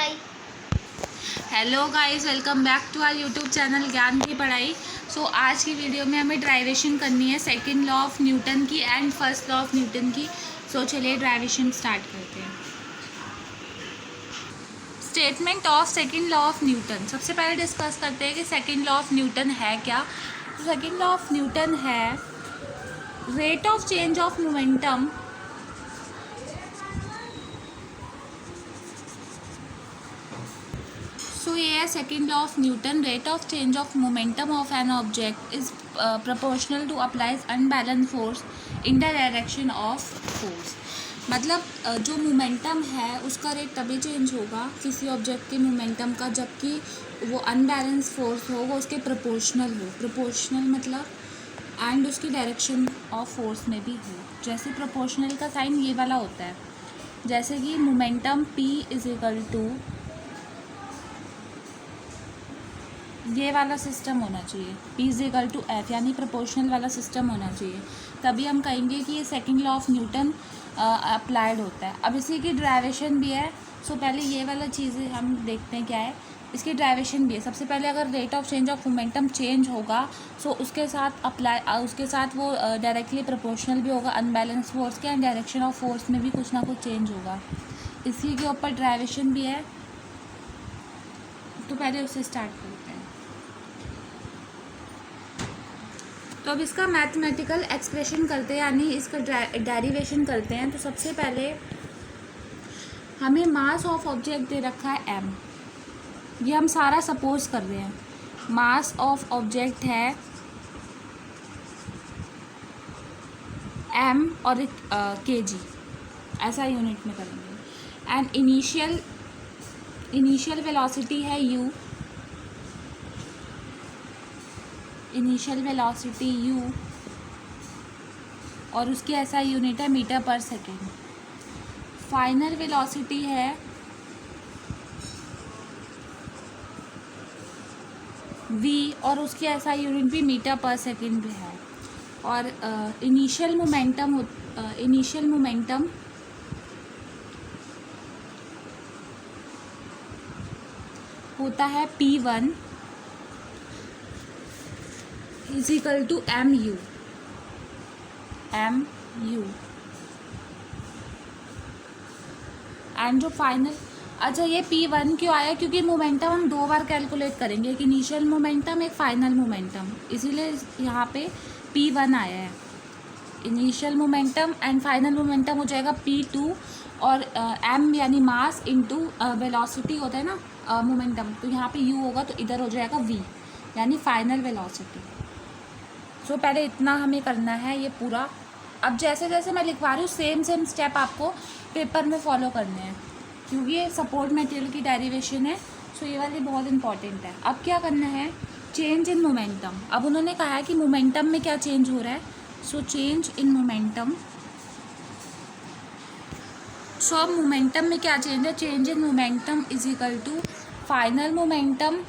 पढ़ाई। Hello guys, welcome back to our YouTube channel ज्ञान की पढ़ाई। आज की वीडियो में हमें ड्राइवेशन करनी है सेकंड लॉ ऑफ न्यूटन की and first law of Newton की। चलिए ड्राइवेशन स्टार्ट करते हैं। Statement of second law of Newton. सबसे पहले डिस्कस करते हैं कि सेकंड लॉ ऑफ न्यूटन है क्या। सेकंड लॉ ऑफ न्यूटन है rate of change of momentum ये है second law of Newton. Rate of change of momentum of an object is proportional to applies unbalance force in the direction of force. मतलब जो momentum है उसका rate तभी change होगा किसी object के मोमेंटम का जबकि वो अनबैलेंस फोर्स हो, वो उसके प्रोपोर्शनल हो। प्रोपोर्शनल मतलब एंड उसकी डायरेक्शन ऑफ फोर्स में भी हो। जैसे प्रोपोर्शनल का साइन ये वाला होता है, जैसे कि momentum P is equal to ये वाला सिस्टम होना चाहिए, P is equal to F, यानी प्रोपोर्शनल वाला सिस्टम होना चाहिए। तभी हम कहेंगे कि ये second law of Newton applied होता है। अब इसी की ड्राइवेशन भी है। पहले ये वाला चीज़ें हम देखते हैं क्या है। इसकी ड्राइवेशन भी है। सबसे पहले अगर rate of change of momentum change होगा उसके साथ वो डायरेक्टली प्रोपोर्शनल भी होगा अनबैलेंस फोर्स के, एंड डायरेक्शन ऑफ फोर्स में भी कुछ ना कुछ चेंज होगा। इसी के ऊपर ड्राइवेशन भी है। तो पहले उससे स्टार्ट करते हैं। तो अब इसका मैथमेटिकल एक्सप्रेशन करते हैं, यानी इसका डेरिवेशन करते हैं। तो सबसे पहले हमें मास ऑफ ऑब्जेक्ट दे रखा है m। ये हम सारा सपोज कर रहे हैं। मास ऑफ ऑब्जेक्ट है m और kg, ऐसा यूनिट में करेंगे। एंड इनिशियल वेलोसिटी है u, इनिशियल वेलोसिटी u, और उसकी ऐसा यूनिट है metre per second. Final velocity है v, और उसकी ऐसा यूनिट भी मीटर पर सेकेंड भी है। और इनिशियल मोमेंटम होता है p1 is equal to mu। And जो फाइनल, अच्छा ये P1 क्यों आया, क्योंकि मोमेंटम हम दो बार कैलकुलेट करेंगे, एक इनिशियल मोमेंटम एक फाइनल मोमेंटम, इसीलिए यहाँ पे P1 आया है। Initial momentum and final momentum हो जाएगा P2, और m यानी मास इंटू वेलोसिटी होता है ना मोमेंटम, तो यहाँ पे u होगा तो इधर हो जाएगा v, यानी फाइनल वेलोसिटी। पहले इतना हमें करना है ये पूरा। अब जैसे जैसे मैं लिखवा रही हूँ सेम स्टेप आपको पेपर में फॉलो करने हैं, क्योंकि ये सपोर्ट मटेरियल की डेरिवेशन है। ये वाली बहुत इंपॉर्टेंट है। अब क्या करना है, चेंज इन मोमेंटम। अब उन्होंने कहा है कि मोमेंटम में क्या चेंज हो रहा है। Change in momentum. अब मोमेंटम में क्या चेंज है, change in momentum is equal to final momentum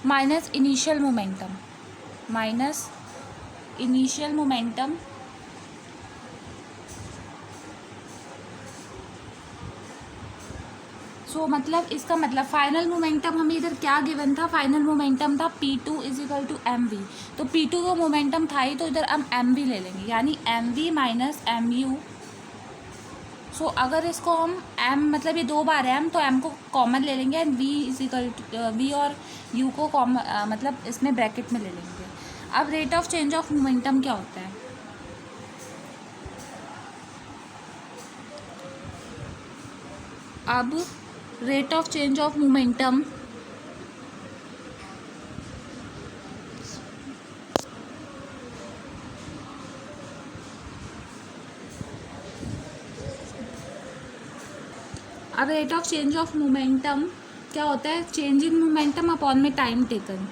minus initial momentum, मतलब इसका मतलब फाइनल मोमेंटम हमें इधर क्या गिवन था, फाइनल मोमेंटम था P2 is equal to mv। तो P2 का मोमेंटम था ही, तो इधर हम mv ले लेंगे, यानी mv माइनस mu। अगर इसको हम m मतलब ये दो बार है m, तो m को कॉमन ले लेंगे, and v is equal to v और u को कॉमन मतलब इसमें ब्रैकेट में ले लेंगे। अब rate of change of momentum क्या होता है, अब rate of change of momentum क्या होता है, चेंज इन मोमेंटम अपॉन में time taken.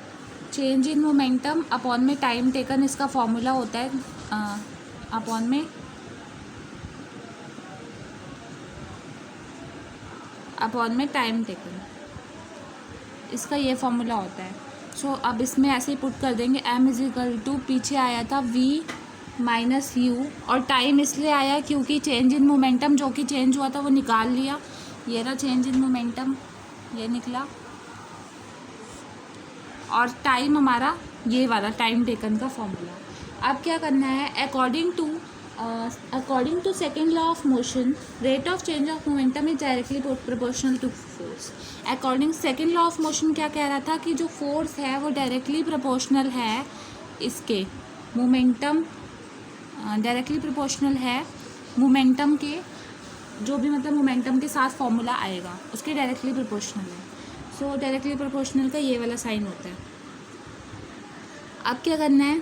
Change in momentum upon में टाइम टेकन, इसका फॉर्मूला होता है अपॉन में टाइम टेकन, इसका ये फॉर्मूला होता है। अब इसमें ऐसे ही पुट कर देंगे, m इज इक्वल टू, पीछे आया था v माइनस यू, और टाइम इसलिए आया क्योंकि चेंज इन मोमेंटम जो कि चेंज हुआ था वो निकाल लिया, ये रहा चेंज इन मोमेंटम, ये निकला, और टाइम हमारा ये वाला टाइम टेकन का फॉर्मूला। अब क्या करना है, according to second law of motion rate of change of momentum is directly proportional to force. According second law of motion क्या कह रहा था कि जो फोर्स है वो डायरेक्टली प्रोपोर्शनल है इसके मोमेंटम, डायरेक्टली प्रोपोर्शनल है मोमेंटम के, जो भी मतलब मोमेंटम के साथ फॉर्मूला आएगा उसके डायरेक्टली प्रोपोर्शनल है। सो डायरेक्टली प्रोपोर्शनल का ये वाला साइन होता है। अब क्या करना है,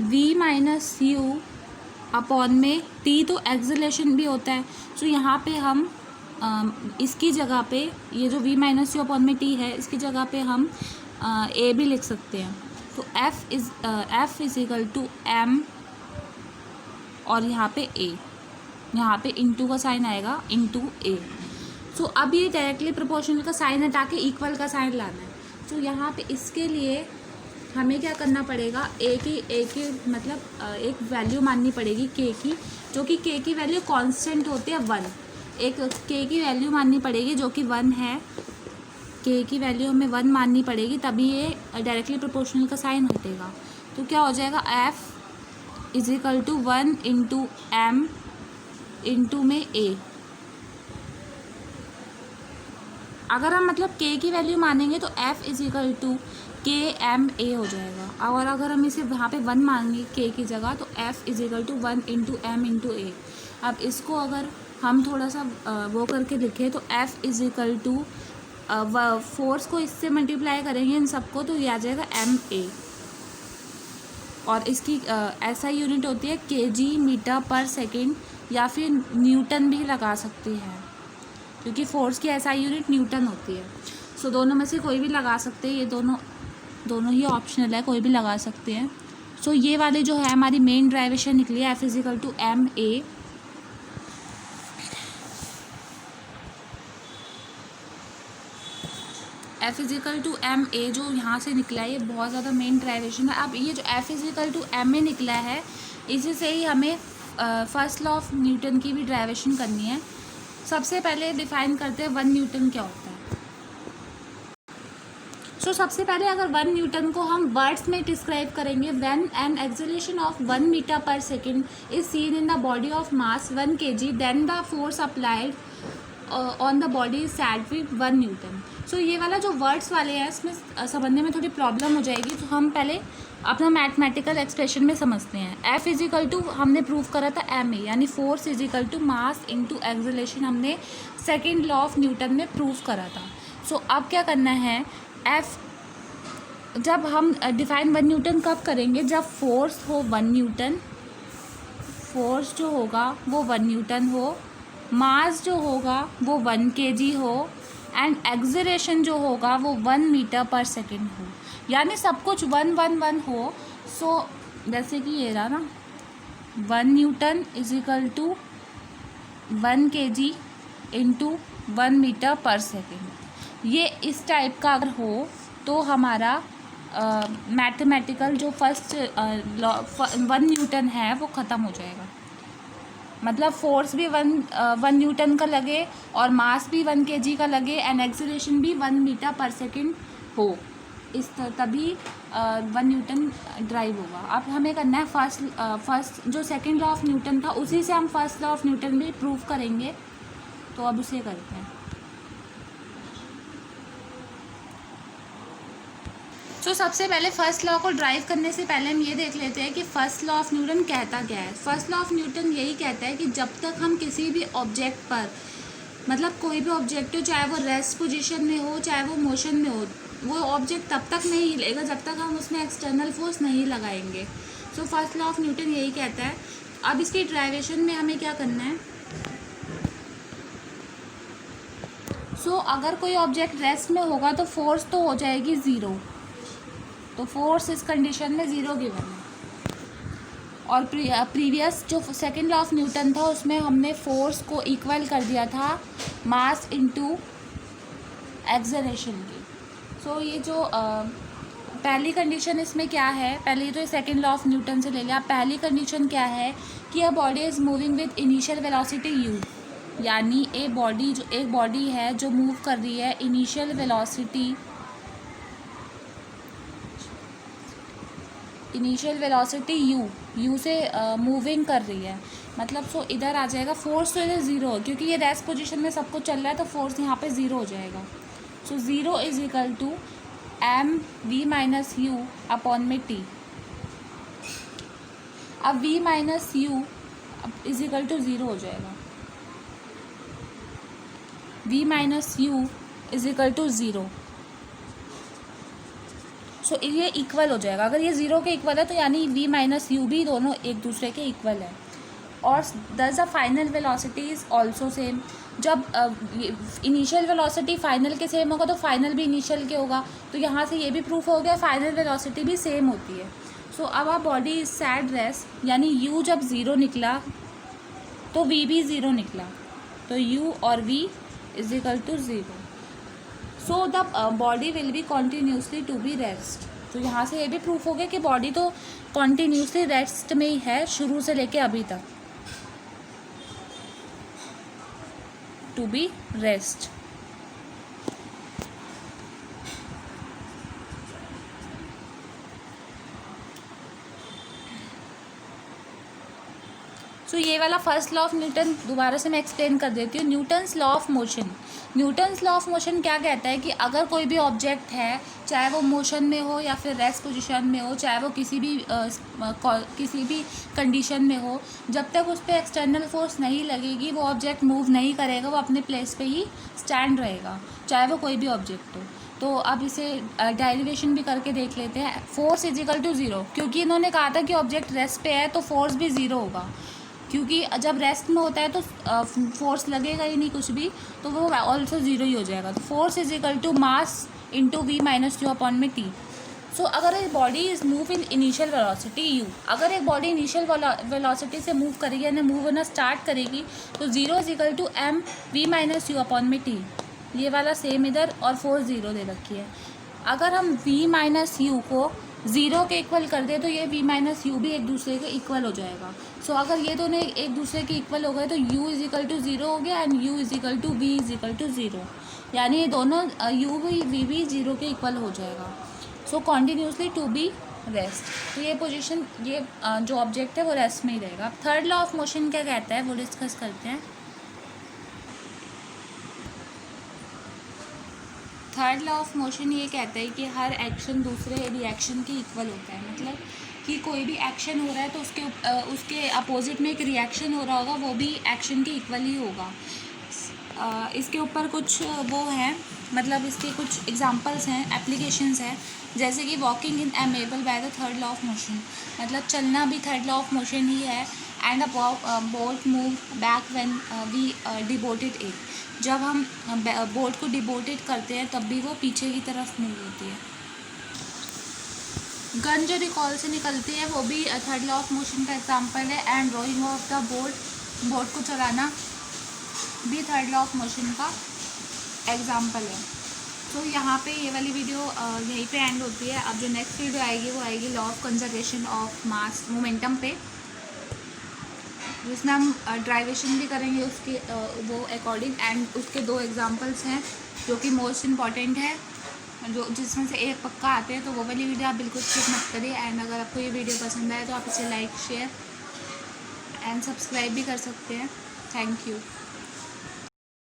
v माइनस यू अपॉन में t, तो एक्सेलरेशन भी होता है। सो यहाँ पे हम इसकी जगह पे ये जो v माइनस यू अपॉन में t है इसकी जगह पे हम a भी लिख सकते हैं। तो f is equal to m और यहाँ पे a, यहाँ पे इंटू का साइन आएगा, इंटू a। सो अब ये डायरेक्टली प्रोपोर्शनल का साइन हटा के इक्वल का साइन लाना है। तो यहाँ पे इसके लिए हमें क्या करना पड़ेगा, ए की मतलब एक वैल्यू माननी पड़ेगी k की, जो कि k की वैल्यू कांस्टेंट होती है 1। एक k की वैल्यू माननी पड़ेगी जो कि 1 है, k की वैल्यू हमें 1 माननी पड़ेगी, तभी ये डायरेक्टली प्रोपोर्शनल का साइन हटेगा। तो क्या हो जाएगा, f is equal to 1 into m into में a। अगर हम मतलब k की वैल्यू मानेंगे तो f is equal to KMA हो जाएगा, और अगर हम इसे वहाँ पे 1 मानेंगे k की जगह तो f is equal to 1 into m into a। अब इसको अगर हम थोड़ा सा वो करके लिखें तो f is equal to force को इससे मल्टीप्लाई करेंगे इन सबको तो ये आ जाएगा MA, और इसकी ऐसा यूनिट होती है kg मीटर पर सेकेंड, या फिर न्यूटन भी लगा सकते हैं क्योंकि फोर्स की ऐसा यूनिट न्यूटन होती है। सो दोनों में से कोई भी लगा सकते हैं, ये दोनों ही ऑप्शनल है, कोई भी लगा सकते हैं। सो ये वाले जो है हमारी मेन ड्राइवेशन निकली है, f is equal to MA। f is equal to MA जो यहाँ से निकला है ये बहुत ज़्यादा मेन ड्राइवेशन है। अब ये जो f इजिकल टू MA निकला है इसी से ही हमें फर्स्ट लॉ ऑफ न्यूटन की भी ड्राइवेशन करनी है। सबसे पहले डिफाइन करते हैं 1 न्यूटन क्या होता है। सबसे पहले अगर 1 न्यूटन को हम वर्ड्स में डिस्क्राइब करेंगे, when an acceleration of 1 meter per second is seen in the body of mass 1 kg then the force applied on the body is said with 1 newton. ये वाला जो वर्ड्स वाले हैं इसमें समझने में थोड़ी प्रॉब्लम हो जाएगी, तो हम पहले अपना मैथमेटिकल एक्सप्रेशन में समझते हैं। F इजिकल टू हमने प्रूव करा था MA, यानी force is equal to mass into acceleration हमने सेकेंड लॉ ऑफ न्यूटन में प्रूव करा था। अब क्या करना है, F जब हम डिफाइन 1 न्यूटन कब करेंगे, जब फोर्स हो 1 न्यूटन, फोर्स जो होगा वो 1 न्यूटन हो, मास जो होगा वो 1 kg हो, एंड एक्सेलरेशन जो होगा वो 1 मीटर पर सेकेंड हो, यानी सब कुछ 1 1 1 हो। जैसे कि ये रहा ना 1 Newton is equal to 1 kg into 1 meter per second. ये इस टाइप का अगर हो तो हमारा मैथमेटिकल जो फर्स्ट 1 न्यूटन है वो ख़त्म हो जाएगा। मतलब फोर्स भी 1 न्यूटन का लगे और मास भी 1 kg का लगे एंड एक्सेलरेशन भी 1 मीटर पर सेकेंड हो, इस तभी 1 न्यूटन ड्राइव होगा। अब हमें करना है फर्स्ट जो सेकेंड लॉ ऑफ न्यूटन था उसी से हम फर्स्ट लॉ ऑफ न्यूटन भी प्रूव करेंगे। तो अब उसे करते हैं। सबसे पहले फर्स्ट लॉ को ड्राइव करने से पहले हम ये देख लेते हैं कि फर्स्ट लॉ ऑफ न्यूटन कहता क्या है। फर्स्ट लॉ ऑफ न्यूटन यही कहता है कि जब तक हम किसी भी ऑब्जेक्ट पर, मतलब कोई भी ऑब्जेक्ट हो, चाहे वो रेस्ट पोजीशन में हो चाहे वो मोशन में हो, वो ऑब्जेक्ट तब तक नहीं हिलेगा जब तक हम उसमें एक्सटर्नल फोर्स नहीं लगाएंगे। फर्स्ट लॉ ऑफ न्यूटन यही कहता है। अब इसकी ड्राइवेशन में हमें क्या करना है, अगर कोई ऑब्जेक्ट रेस्ट में होगा तो फोर्स तो हो जाएगी 0, तो फोर्स इस कंडीशन में 0 गिवन है। और प्रीवियस जो सेकेंड लॉ ऑफ न्यूटन था उसमें हमने फोर्स को इक्वल कर दिया था मास इनटू एक्सेलरेशन की। ये जो पहली कंडीशन इसमें क्या है, पहले तो सेकंड लॉ ऑफ न्यूटन से ले लिया। पहली कंडीशन क्या है कि a body is moving with initial velocity u, यानी एक बॉडी है जो मूव कर रही है इनिशियल वेलोसिटी u से मूविंग कर रही है। मतलब सो इधर आ जाएगा फोर्स, तो इधर ज़ीरो है क्योंकि ये रेस्ट पोजीशन में सब कुछ चल रहा है, तो फोर्स यहाँ पे ज़ीरो हो जाएगा। So zero is equal to mv - u upon में t। अब v - u is equal to zero हो जाएगा, v - u is equal to zero. So ये इक्वल हो जाएगा। अगर ये ज़ीरो के इक्वल है तो यानी v - u भी दोनों एक दूसरे के इक्वल है। और दस the final velocity is also same. जब इनिशियल वेलोसिटी फाइनल के सेम होगा तो फाइनल भी इनिशियल के होगा, तो यहाँ से ये भी प्रूफ हो गया फाइनल वेलोसिटी भी सेम होती है। सो अब आ बॉडी इज सैड रेस्ट, यानी u जब ज़ीरो निकला तो v भी ज़ीरो निकला, तो u और v is equal to zero. So the body will be continuously to be rest. तो यहाँ से ये भी प्रूफ हो गया कि बॉडी तो कॉन्टीन्यूसली रेस्ट में ही है शुरू से लेके अभी तक, टू बी रेस्ट। सो ये वाला फर्स्ट लॉ ऑफ न्यूटन दोबारा से मैं एक्सप्लेन कर देती हूँ। Newton's law of motion. Newton's law of motion क्या कहता है कि अगर कोई भी ऑब्जेक्ट है, चाहे वो मोशन में हो या फिर रेस्ट पोजीशन में हो, चाहे वो किसी भी कंडीशन में हो, जब तक उस पर एक्सटर्नल फोर्स नहीं लगेगी वो ऑब्जेक्ट मूव नहीं करेगा, वो अपने प्लेस पे ही स्टैंड रहेगा, चाहे वो कोई भी ऑब्जेक्ट हो। तो अब इसे डेरिवेशन भी करके देख लेते हैं। Force is equal to zero, क्योंकि इन्होंने कहा था कि ऑब्जेक्ट रेस्ट पे है तो फोर्स भी ज़ीरो होगा, क्योंकि जब रेस्ट में होता है तो फोर्स लगेगा ही नहीं कुछ भी, तो वो ऑल्सो ज़ीरो ही हो जाएगा। तो force is equal to mass into v - u upon में t। सो अगर एक body is move in initial velocity u, अगर एक बॉडी इनिशियल वेलोसिटी से मूव करेगी यानी मूव होना स्टार्ट करेगी, तो zero is equal to mv - u upon में t। ये वाला सेम इधर, और फोर्स ज़ीरो दे रखी है। अगर हम v - u को ज़ीरो के इक्वल कर दे तो ये v - u भी एक दूसरे के इक्वल हो जाएगा। सो अगर ये दोनों एक दूसरे के इक्वल हो गए तो u is equal to zero हो गया, and u is equal to v is equal to zero, यानी ये दोनों u भी v भी ज़ीरो के इक्वल हो जाएगा। सो कॉन्टीन्यूसली टू बी रेस्ट। तो ये पोजीशन, ये जो ऑब्जेक्ट है वो रेस्ट में ही रहेगा। थर्ड लॉ ऑफ मोशन क्या कहता है वो डिस्कस करते हैं। थर्ड लॉ ऑफ मोशन ये कहता है कि हर एक्शन दूसरे रिएक्शन के इक्वल होता है। मतलब कि कोई भी एक्शन हो रहा है तो उसके अपोजिट में एक रिएक्शन हो रहा होगा, वो भी एक्शन के इक्वल ही होगा। इसके ऊपर कुछ वो है, मतलब इसके कुछ एग्जांपल्स हैं, एप्लीकेशंस हैं, जैसे कि walking in enabled by the third law of motion. मतलब चलना भी थर्ड लॉ ऑफ मोशन ही है। And a boat move back when we deboarded it. जब हम बोट को डिबोटेड करते हैं तब भी वो पीछे की तरफ मूव होती है। गन जो रिकॉल से निकलती है वो भी थर्ड लॉ ऑफ मोशन का एग्जांपल है। And rowing of the boat को चलाना भी थर्ड लॉ ऑफ मोशन का एग्जांपल है। तो यहाँ पे ये वाली वीडियो यहीं पे एंड होती है। अब जो नेक्स्ट वीडियो आएगी वो आएगी law of conservation of mass momentum पे, जिसमें हम ड्राइवेशन भी करेंगे उसके वो अकॉर्डिंग। एंड उसके दो एग्जांपल्स हैं जो कि मोस्ट इम्पॉर्टेंट है, जो जिसमें से एक पक्का आते हैं। तो वो वाली वीडियो आप बिल्कुल स्किप मत करिए। एंड अगर आपको ये वीडियो पसंद आए तो आप इसे लाइक, शेयर एंड सब्सक्राइब भी कर सकते हैं। Thank you.